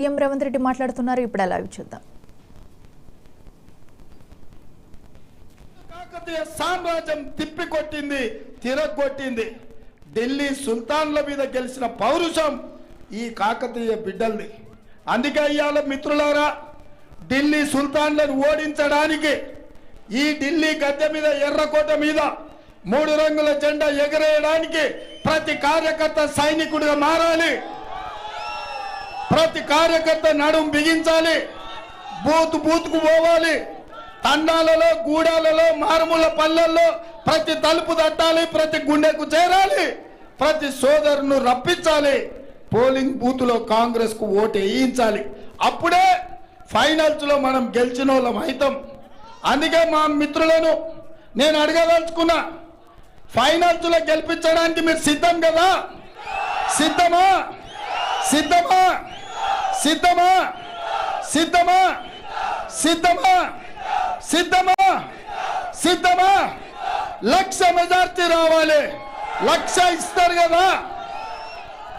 CM Revanth Reddy మాట్లాడుతున్నారు. ఇప్పుడు live చూద్దాం. కాకతీయ సామ్రాజ్యం తిప్పికొట్టింది, తిరగొట్టింది. ఢిల్లీ సుల్తాన్ల మీద గెలిచిన పౌరుషం ఈ కాకతీయ బిడ్డల్ని. అందుకే ఇవాళ మిత్రులారా, ఢిల్లీ సుల్తాన్లను ఓడించడానికి ఈ ఢిల్లీ గద్దె మీద, ఎర్రకోట మీద 3 రంగుల జెండా ఎగరేయడానికి ప్రతి కార్యకర్త సైనికుడిగా మారాలి. ప్రతి కార్యకర్త నడుం బిగించాలి, బూత్కు పోవాలి, తండాలలో, గూడాలలో, మారుమూల పల్లెల్లో ప్రతి తలుపు తట్టాలి, ప్రతి గుండెకు చేరాలి, ప్రతి సోదరును రప్పించాలి, పోలింగ్ బూత్లో కాంగ్రెస్ కు ఓటు వేయించాలి. అప్పుడే ఫైనల్స్ లో మనం గెలిచిన వాళ్ళం అవుతాం. అందుకే మా మిత్రులను నేను అడగదలుచుకున్నా, ఫైనల్స్ లో గెలిపించడానికి మీరు సిద్ధం కదా? సిద్ధమా? సిద్ధమా? సిద్ధమా? సిద్ధమా? సిద్ధమా? సిద్ధమా? సిద్ధమా? 1,00,000 మెజార్టీ రావాలి. 1,00,000 ఇస్తారు కదా?